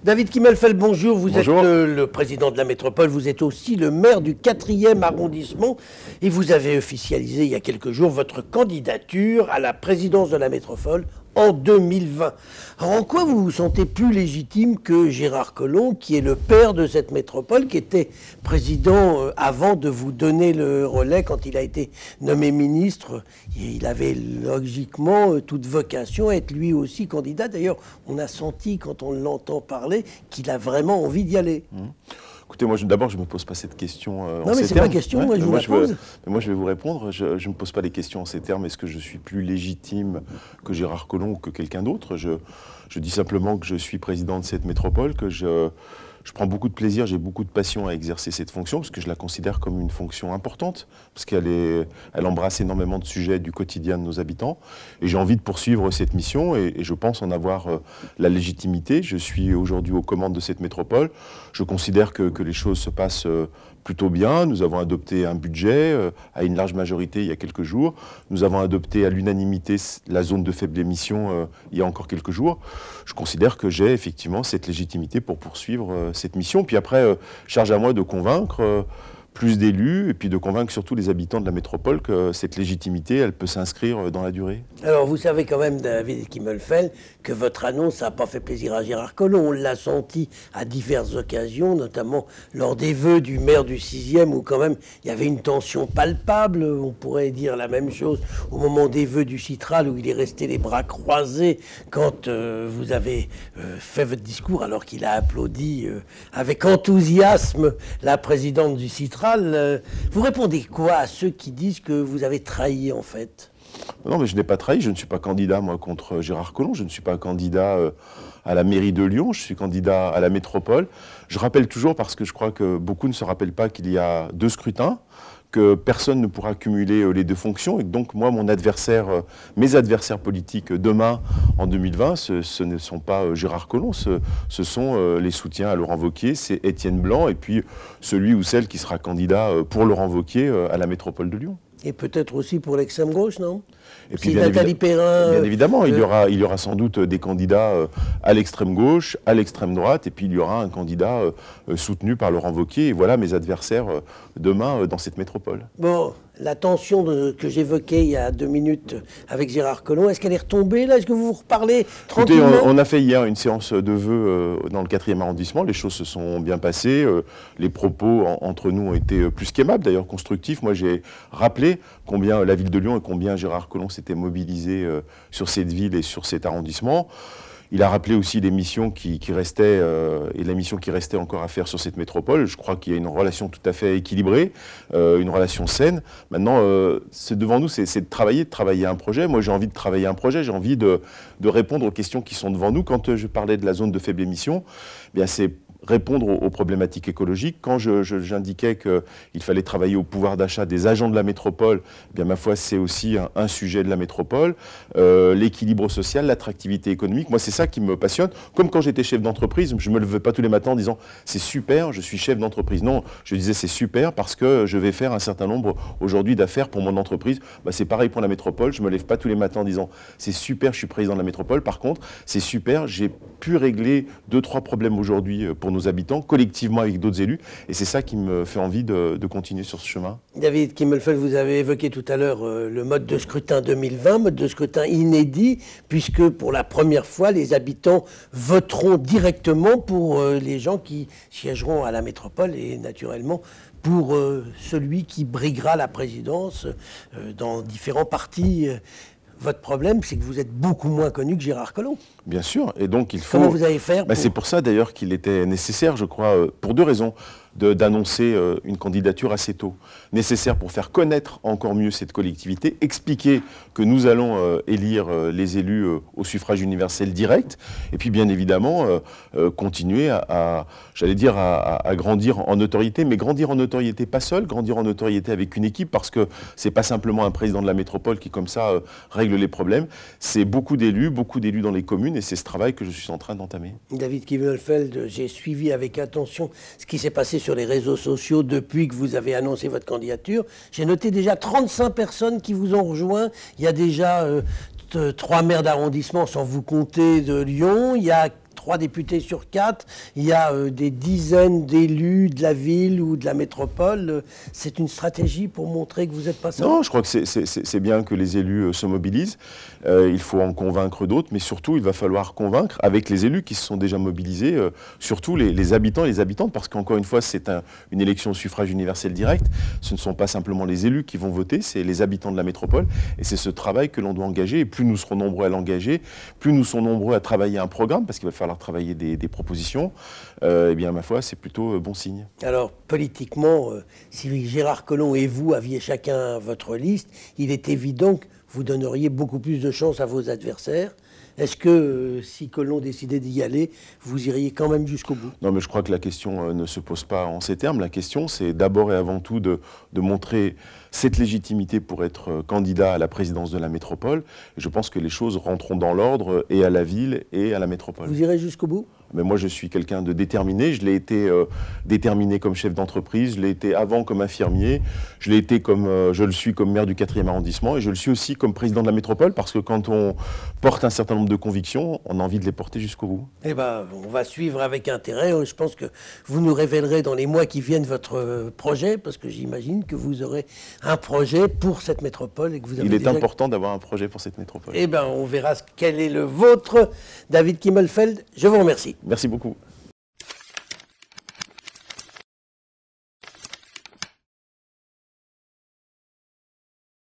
David Kimmelfeld, bonjour. Vous Bonjour. êtes le président de la métropole, vous êtes aussi le maire du 4e arrondissement et vous avez officialisé il y a quelques jours votre candidature à la présidence de la métropole en 2020. Alors en quoi vous vous sentez plus légitime que Gérard Collomb, qui est le père de cette métropole, qui était président avant de vous donner le relais quand il a été nommé ministre? Il avait logiquement toute vocation à être lui aussi candidat. D'ailleurs, on a senti, quand on l'entend parler, qu'il a vraiment envie d'y aller. Écoutez, moi, d'abord, je ne me pose pas cette question en non, mais c'est pas question, moi, je vous la pose. Moi, je vais vous répondre. Je ne me pose pas les questions en ces termes. Est-ce que je suis plus légitime que Gérard Collomb ou que quelqu'un d'autre? Je dis simplement que je suis président de cette métropole, que je prends beaucoup de plaisir, j'ai beaucoup de passion à exercer cette fonction, parce que je la considère comme une fonction importante, parce qu'elle embrasse énormément de sujets du quotidien de nos habitants. Et j'ai envie de poursuivre cette mission, et je pense en avoir la légitimité. Je suis aujourd'hui aux commandes de cette métropole. Je considère que les choses se passent plutôt bien. Nous avons adopté un budget à une large majorité il y a quelques jours. Nous avons adopté à l'unanimité la zone de faible émission il y a encore quelques jours. Je considère que j'ai effectivement cette légitimité pour poursuivre cette mission. Puis après, charge à moi de convaincre plus d'élus et puis de convaincre surtout les habitants de la métropole que cette légitimité, elle peut s'inscrire dans la durée. Alors vous savez quand même, David Kimmelfeld, que votre annonce n'a pas fait plaisir à Gérard Collomb. On l'a senti à diverses occasions, notamment lors des vœux du maire du 6e, où quand même il y avait une tension palpable. On pourrait dire la même chose au moment des vœux du Citral, où il est resté les bras croisés quand vous avez fait votre discours, alors qu'il a applaudi avec enthousiasme la présidente du Citral. Vous répondez quoi à ceux qui disent que vous avez trahi en fait? Non, mais je n'ai pas trahi, je ne suis pas candidat moi contre Gérard Collomb, je ne suis pas candidat à la mairie de Lyon, je suis candidat à la métropole. Je rappelle toujours, parce que je crois que beaucoup ne se rappellent pas qu'il y a 2 scrutins, que personne ne pourra cumuler les 2 fonctions, et que donc moi, mes adversaires politiques demain, en 2020, ce ne sont pas Gérard Collomb, ce sont les soutiens à Laurent Wauquiez, c'est Étienne Blanc, et puis celui ou celle qui sera candidat pour Laurent Wauquiez à la métropole de Lyon. Et peut-être aussi pour l'extrême gauche, non? Et puis, si Nathalie Perrin, bien évidemment, il y aura sans doute des candidats à l'extrême gauche, à l'extrême droite, et puis il y aura un candidat soutenu par Laurent Wauquiez. Et voilà mes adversaires demain dans cette métropole. Bon, la tension que j'évoquais il y a 2 minutes avec Gérard Collomb, est-ce qu'elle est retombée là? Est-ce que vous vous reparlez tranquillement? Écoutez, on a fait hier une séance de vœux dans le 4e arrondissement. Les choses se sont bien passées. Les propos entre nous ont été plus qu'aimables, d'ailleurs constructifs. Moi, j'ai rappelé combien la ville de Lyon et combien Gérard Collomb s'était mobilisé sur cette ville et sur cet arrondissement. Il a rappelé aussi les missions qui restaient et la mission qui restait encore à faire sur cette métropole. Je crois qu'il y a une relation tout à fait équilibrée, une relation saine. Maintenant, c'est devant nous, c'est de travailler un projet. Moi, j'ai envie de travailler un projet, j'ai envie de répondre aux questions qui sont devant nous. Quand je parlais de la zone de faible émission, eh bien c'est répondre aux problématiques écologiques. Quand j'indiquais qu'il fallait travailler au pouvoir d'achat des agents de la métropole, eh bien ma foi, c'est aussi un sujet de la métropole. L'équilibre social, l'attractivité économique, moi c'est ça qui me passionne. Comme quand j'étais chef d'entreprise, je ne me levais pas tous les matins en disant « c'est super, je suis chef d'entreprise ». Non, je disais « c'est super parce que je vais faire un certain nombre aujourd'hui d'affaires pour mon entreprise ». Bah, c'est pareil pour la métropole, je ne me lève pas tous les matins en disant « c'est super, je suis président de la métropole ». Par contre, c'est super, j'ai pu régler 2-3 problèmes aujourd'hui pour nos habitants, collectivement avec d'autres élus. Et c'est ça qui me fait envie de continuer sur ce chemin. David Kimmelfeld, vous avez évoqué tout à l'heure le mode de scrutin 2020, mode de scrutin inédit, puisque pour la première fois, les habitants voteront directement pour les gens qui siégeront à la métropole et naturellement pour celui qui briguera la présidence dans différents partis. Votre problème, c'est que vous êtes beaucoup moins connu que Gérard Collomb. Bien sûr, et donc il faut... Comment vous allez faire C'est pour ça d'ailleurs qu'il était nécessaire, je crois, pour 2 raisons, d'annoncer une candidature assez tôt. Nécessaire pour faire connaître encore mieux cette collectivité, expliquer que nous allons élire les élus au suffrage universel direct, et puis bien évidemment continuer j'allais dire, à grandir en notoriété, mais grandir en notoriété pas seul, grandir en notoriété avec une équipe, parce que c'est pas simplement un président de la métropole qui comme ça règle les problèmes, c'est beaucoup d'élus dans les communes, et c'est ce travail que je suis en train d'entamer. David Kimmelfeld, j'ai suivi avec attention ce qui s'est passé sur les réseaux sociaux depuis que vous avez annoncé votre candidature. J'ai noté déjà 35 personnes qui vous ont rejoint. Il y a déjà 3 maires d'arrondissement, sans vous compter de Lyon. Il y a 3 députés sur 4, il y a des dizaines d'élus de la ville ou de la métropole. C'est une stratégie pour montrer que vous n'êtes pas seul? Non, je crois que c'est bien que les élus se mobilisent. Il faut en convaincre d'autres, mais surtout, il va falloir convaincre avec les élus qui se sont déjà mobilisés, surtout les habitants et les habitantes, parce qu'encore une fois, c'est une élection au suffrage universel direct. Ce ne sont pas simplement les élus qui vont voter, c'est les habitants de la métropole. Et c'est ce travail que l'on doit engager. Et plus nous serons nombreux à l'engager, plus nous serons nombreux à travailler un programme, parce qu'il va falloir travailler des propositions, eh bien, ma foi, c'est plutôt bon signe. Alors, politiquement, si Gérard Collomb et vous aviez chacun votre liste, il est évident que vous donneriez beaucoup plus de chance à vos adversaires. Est-ce que, si Collomb décidait d'y aller, vous iriez quand même jusqu'au bout? Non, mais je crois que la question ne se pose pas en ces termes. La question, c'est d'abord et avant tout de montrer cette légitimité pour être candidat à la présidence de la métropole. Et je pense que les choses rentreront dans l'ordre et à la ville et à la métropole. Vous irez jusqu'au bout? Mais moi, je suis quelqu'un de déterminé. Je l'ai été déterminé comme chef d'entreprise, je l'ai été avant comme infirmier, je l'ai été je le suis comme maire du 4e arrondissement et je le suis aussi comme président de la métropole parce que quand on porte un certain nombre de convictions, on a envie de les porter jusqu'au bout. Eh bien, on va suivre avec intérêt. Je pense que vous nous révélerez dans les mois qui viennent votre projet parce que j'imagine que vous aurez un projet pour cette métropole. Et que vous avez Il est important d'avoir un projet pour cette métropole. Eh bien, on verra quel est le vôtre. David Kimmelfeld, je vous remercie. Merci beaucoup.